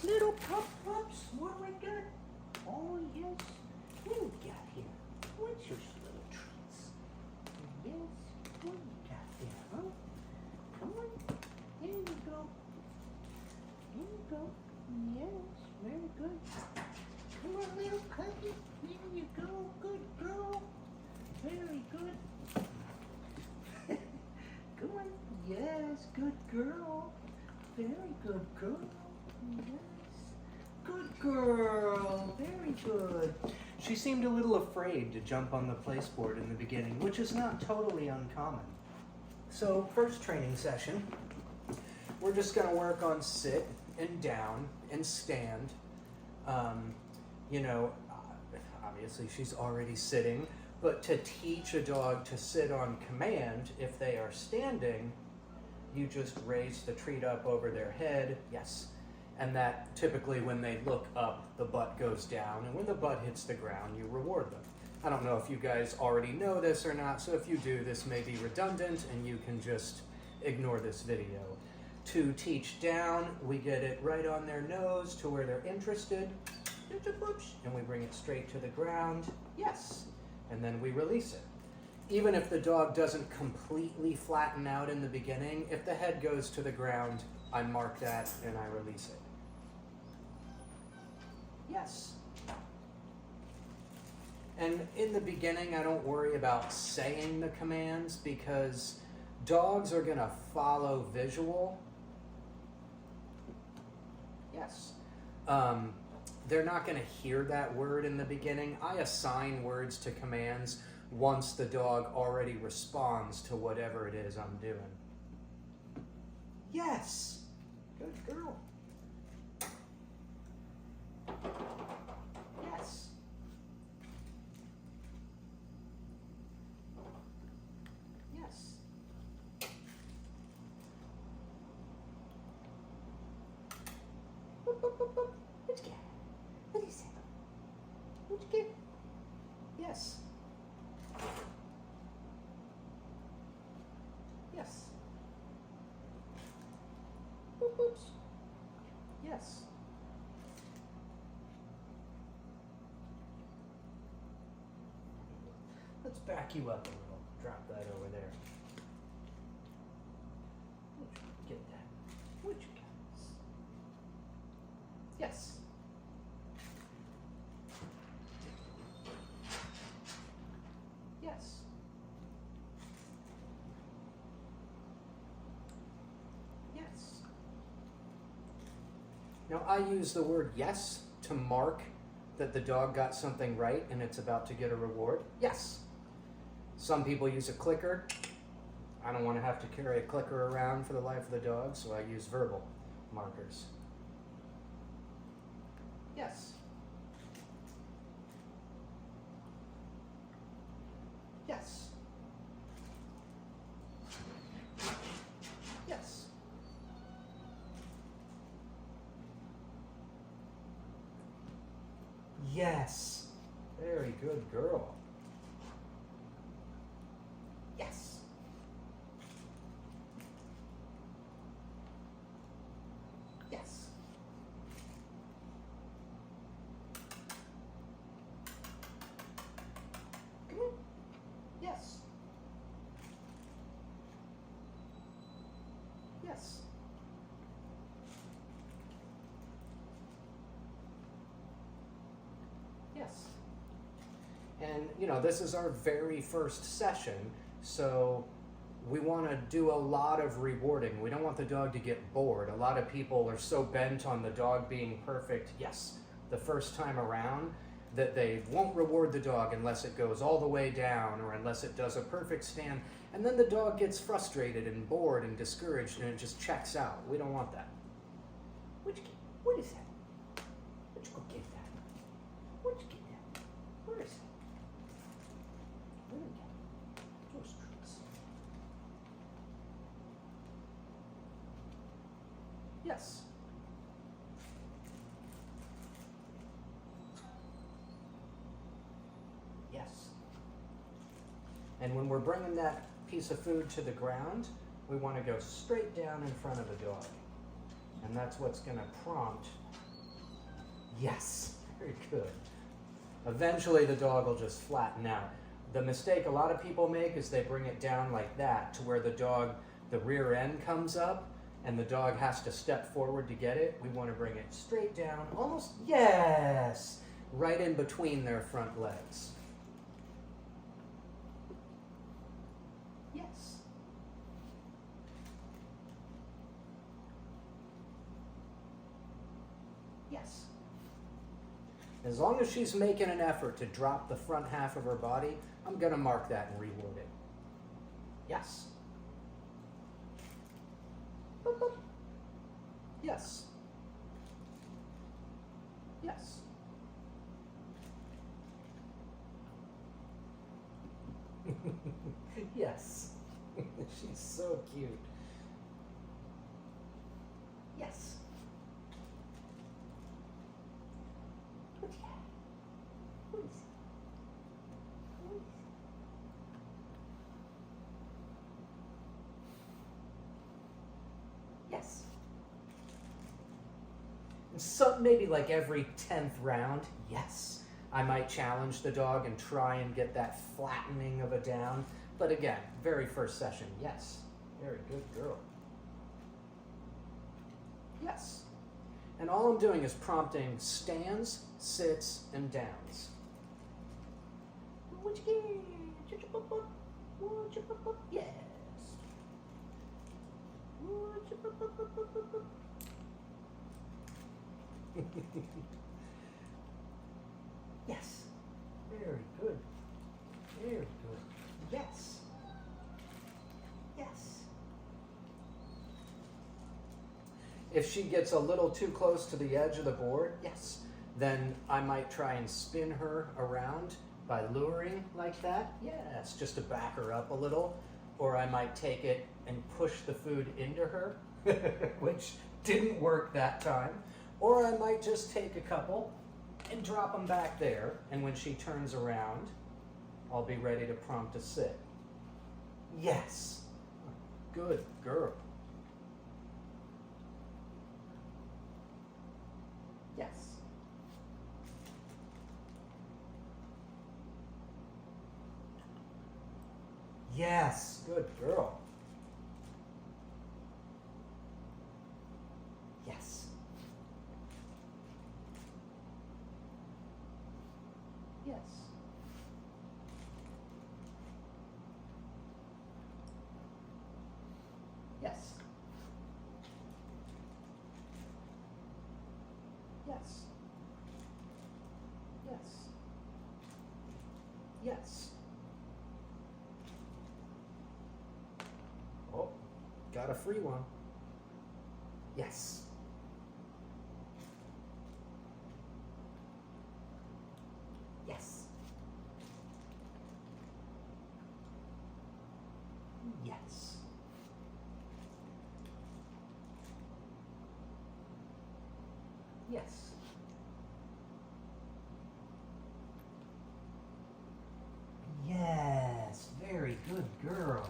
Yes, little pups. What we got? Oh, yes. What do we got here? What's your little treats? Yes. What do you got there, huh? Come on. There you go. There you go. Yes, very good. Come on, little cookie. There you go. Good girl. Very good. Come on. Yes, good girl. Very good girl. Yes. Good girl. Very good. She seemed a little afraid to jump on the placeboard in the beginning, which is not totally uncommon. So, first training session, we're just going to work on sit and down and stand. Obviously she's already sitting, but to teach a dog to sit on command, if they are standing, you just raise the treat up over their head, yes. And that typically when they look up, the butt goes down, and when the butt hits the ground, you reward them. I don't know if you guys already know this or not, so if you do, this may be redundant and you can just ignore this video. To teach down, we get it right on their nose to where they're interested, and we bring it straight to the ground, yes, and then we release it. Even if the dog doesn't completely flatten out in the beginning, if the head goes to the ground, I mark that and I release it. Yes. And in the beginning, I don't worry about saying the commands because dogs are gonna follow visual. Yes. They're not gonna hear that word in the beginning. I assign words to commands once the dog already responds to whatever it is I'm doing. Yes. Good girl. Yes. Yes. Boop, boop, boop, boop. What you get? What is that? What you get? Yes. Yes. Boop, boops. Yes. Let's back you up a little. Drop that over there. Get that. What you got? Yes. Yes. Yes. Now I use the word yes to mark that the dog got something right and it's about to get a reward. Yes. Some people use a clicker. I don't want to have to carry a clicker around for the life of the dog, so I use verbal markers. Yes. Yes. Yes. Yes. Very good girl. Yes. Yes. Come on. Yes. Yes. Yes. And, this is our very first session, so we want to do a lot of rewarding. We don't want the dog to get bored. A lot of people are so bent on the dog being perfect, yes, the first time around, that they won't reward the dog unless it goes all the way down or unless it does a perfect stand. And then the dog gets frustrated and bored and discouraged and it just checks out. We don't want that. What is that? Where'd you go get that? Where'd you get that? Where is it? Where did it go? Those treats. Yes. Yes. And when we're bringing that piece of food to the ground, we want to go straight down in front of the dog. And that's what's going to prompt Yes, very good. Eventually the dog will just flatten out. The mistake a lot of people make is they bring it down like that to where the rear end comes up and the dog has to step forward to get it. We want to bring it straight down, almost, yes, right in between their front legs. Yes. Yes. As long as she's making an effort to drop the front half of her body, I'm going to mark that and reward it. Yes. Boop, boop. Yes. Yes. Yes. She's so cute. Yes. What you got? What is it? What is it? Yes. And so maybe like every 10th round, yes, I might challenge the dog and try and get that flattening of a down. But again, very first session, yes. Very good girl. Yes. And all I'm doing is prompting stands, sits, and downs. What you get? Yes. Yes. Very good. Very good. Yes. Yes. If she gets a little too close to the edge of the board, yes, then I might try and spin her around by luring like that. Yes, just to back her up a little. Or I might take it and push the food into her, which didn't work that time. Or I might just take a couple and drop them back there, and when she turns around, I'll be ready to prompt a sit. Yes. Good girl. Yes. Yes. Good girl. Yes. Yes. Yes. Yes. Yes. Yes. Oh, got a free one. Yes. Yes. Yes. Yes. Yes. Very good girl.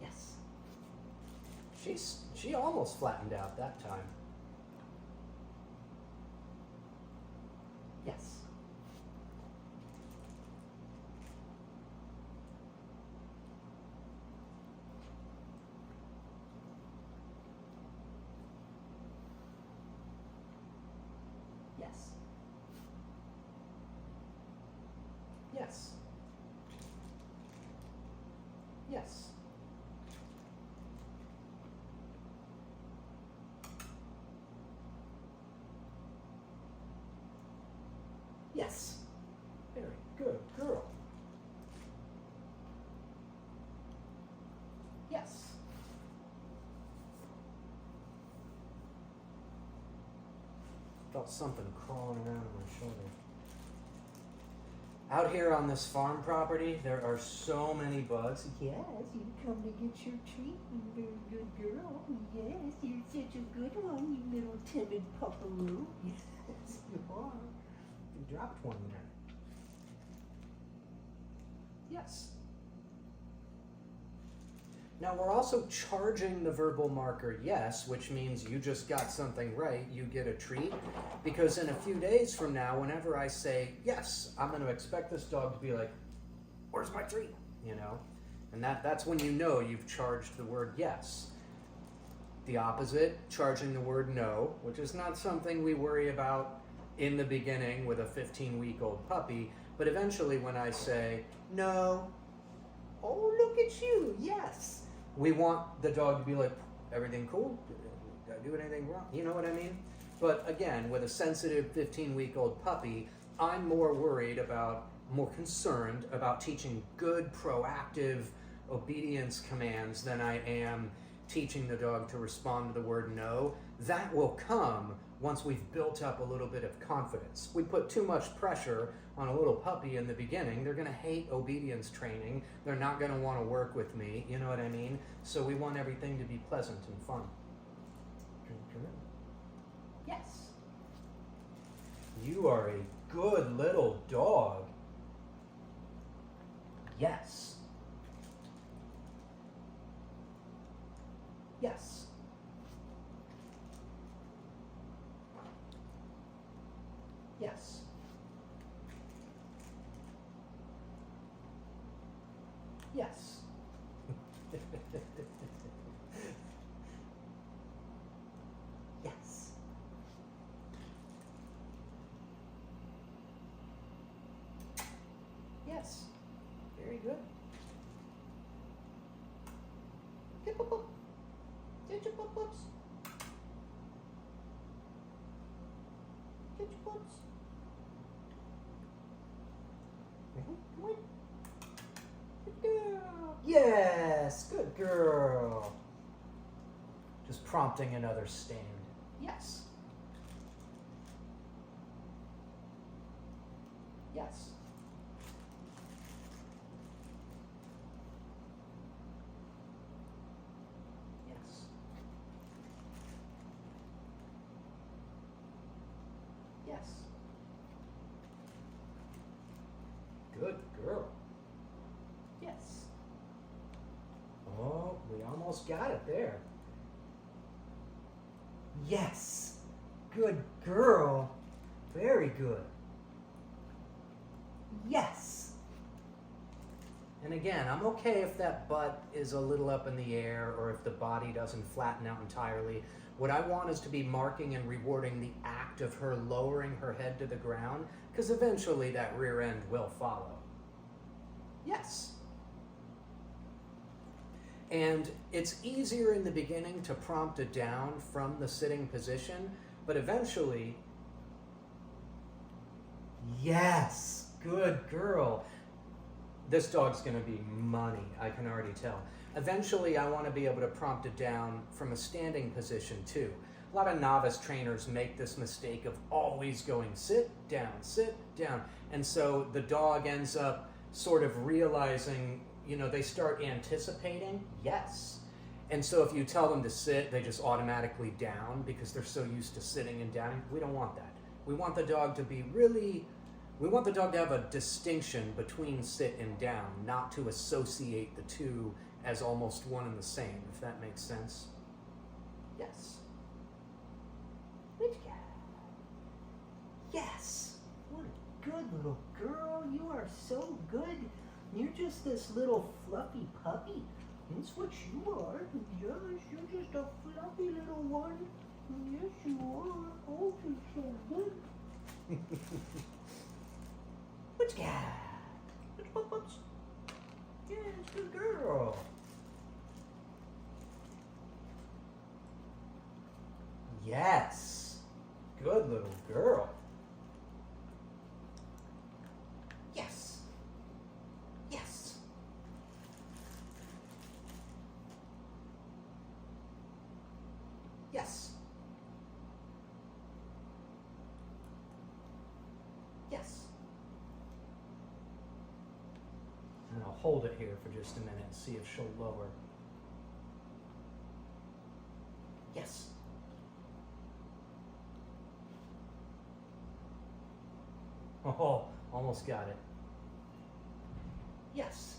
Yes. She almost flattened out that time. Yes. Yes. Yes. Yes. Yes. Very good girl. Yes. Felt something crawling around on my shoulder. Out here on this farm property, there are so many bugs. Yes, you come to get your treat, you very good girl. Yes, you're such a good one, you little timid pupperoo. Yes, you are. You dropped one there. Yes. Now we're also charging the verbal marker yes, which means you just got something right, you get a treat. Because in a few days from now, whenever I say yes, I'm going to expect this dog to be like, where's my treat? You know? And that's when you know you've charged the word yes. The opposite, charging the word no, which is not something we worry about in the beginning with a 15-week-old puppy, but eventually when I say no, oh, look at you, yes. We want the dog to be like, everything cool? Did I do anything wrong? You know what I mean? But again, with a sensitive 15-week-old puppy, I'm more concerned about teaching good, proactive obedience commands than I am teaching the dog to respond to the word no. That will come once we've built up a little bit of confidence. We put too much pressure on a little puppy in the beginning, they're going to hate obedience training. They're not going to want to work with me. You know what I mean? So we want everything to be pleasant and fun. Yes. You are a good little dog. Yes. Yes. Yes. Yes. Yes. Yes. Very good. Get up. Get your pups. Get your pups. Come on. Good girl. Yes, good girl. Just prompting another stand. Yes. Yes. Yes. Yes. Good girl. Yes. Oh, we almost got it there. Yes. Good girl. Very good. Yes. And again, I'm okay if that butt is a little up in the air or if the body doesn't flatten out entirely. What I want is to be marking and rewarding the act of her lowering her head to the ground, because eventually that rear end will follow. Yes. And it's easier in the beginning to prompt it down from the sitting position, but eventually, yes, good girl. This dog's going to be money, I can already tell. Eventually, I want to be able to prompt it down from a standing position too. A lot of novice trainers make this mistake of always going sit down, and so the dog ends up sort of realizing, you know, they start anticipating, yes. And so if you tell them to sit, they just automatically down because they're so used to sitting and downing. We don't want that. We want the dog to be we want the dog to have a distinction between sit and down, not to associate the two as almost one and the same, if that makes sense. Yes. Good girl. Yes. What a good little girl. You are so good. You're just this little fluffy puppy. That's what you are. Yes, you're just a fluffy little one. Yes, you are. Oh, you're so good. Good girl. Good pups. Yes, good girl. Yes. Good little girl. Yes. Yes. Yes. Yes. And I'll hold it here for just a minute, see if she'll lower. Yes. Oh, almost got it. Yes.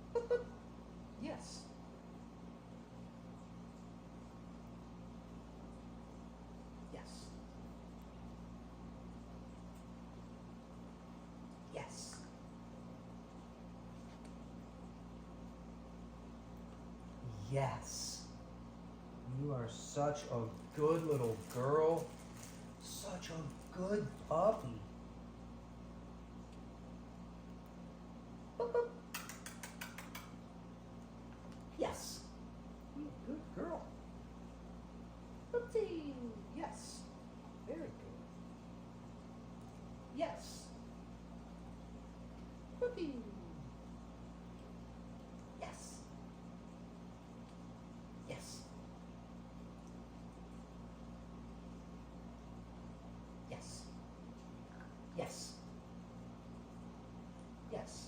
Yes. You are such a good little girl. Such a good puppy. Boop, boop. Yes. You're a good girl. Oopsie. Yes. Very good. Yes. Whoopee. Yes. Yes. Yes. Yes. Yes.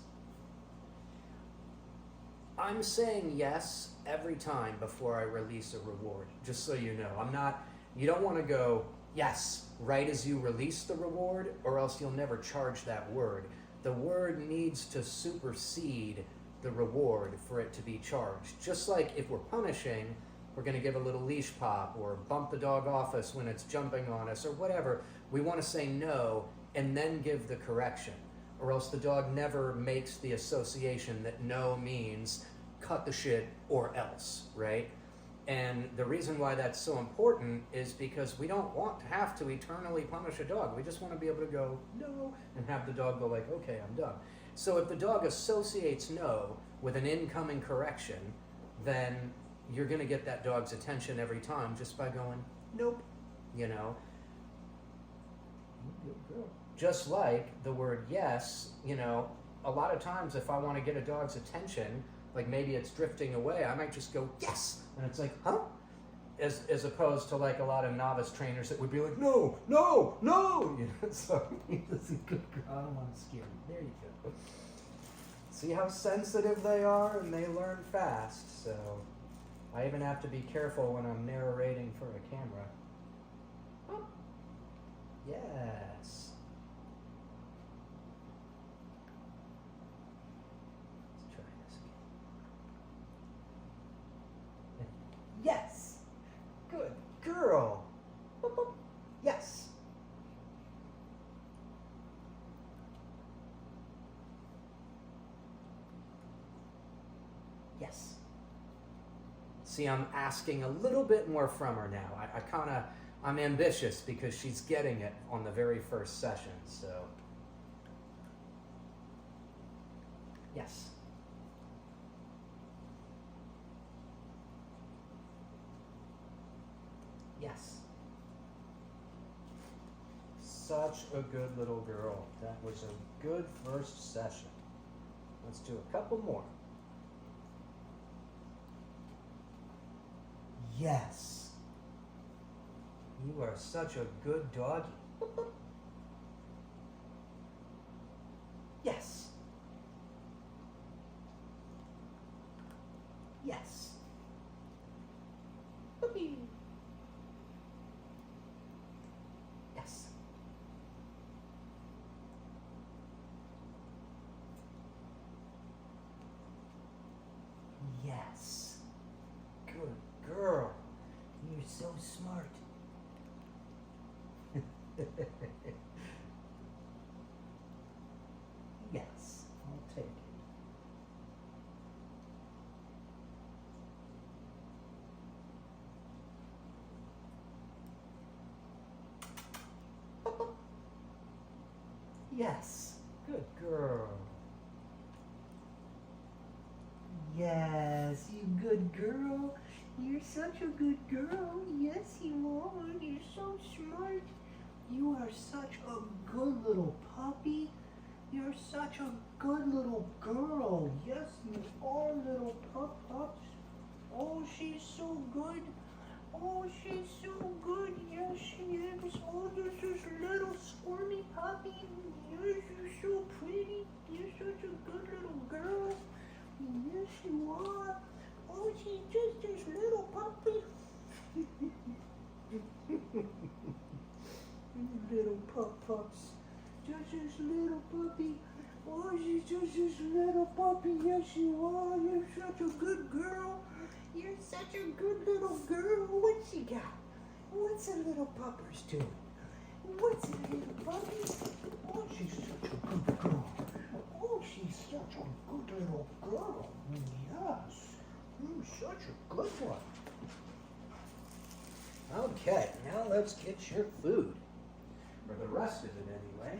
I'm saying yes every time before I release a reward, just so you know. You don't want to go yes right as you release the reward, or else you'll never charge that word. The word needs to supersede the reward for it to be charged. Just like if we're punishing, we're going to give a little leash pop or bump the dog off us when it's jumping on us or whatever. We want to say no and then give the correction, or else the dog never makes the association that no means cut the shit or else, right? And the reason why that's so important is because we don't want to have to eternally punish a dog. We just want to be able to go no and have the dog go like, okay, I'm done. So if the dog associates no with an incoming correction, then you're going to get that dog's attention every time just by going nope, you know. Good girl. Just like the word yes, you know, a lot of times if I want to get a dog's attention, like maybe it's drifting away, I might just go yes, and it's like, huh? As opposed to like a lot of novice trainers that would be like, no, no, no, you know. So it's a good girl. I don't want to scare you. There you go. See how sensitive they are, and they learn fast. So I even have to be careful when I'm narrating for a camera. Oh. Yes. Let's try this again. Yes. Good girl. Boop, boop. Yes. Yes. See, I'm asking a little bit more from her now. I'm ambitious because she's getting it on the very first session, so. Yes. Yes. Such a good little girl. That was a good first session. Let's do a couple more. Yes. You are such a good doggy. Yes. Yes. Puppy. Yes. Yes. Good girl. You're so smart. Yes, I'll take it. Yes, good girl. Yes, you good girl. You're such a good girl. Yes, you are. You're so smart. You are such a good little puppy. You're such a good little girl. Yes, you are, little pups. Oh, she's so good. Oh, she's so good. Yes, she is. Oh, you're this little squirmy puppy. Yes, you're so pretty. You're such a good little girl. Yes, you are. Oh, she's just this little puppy. Little pups. Just this little puppy. Oh, she's just this little puppy. Yes, you are. You're such a good girl. You're such a good little girl. What she got? What's a little puppers doing? What's a little puppy? Oh, she's such a good girl. Oh, she's such a good little girl. Yes. such a good one. Okay, now let's get your food. For the rest of it, anyway.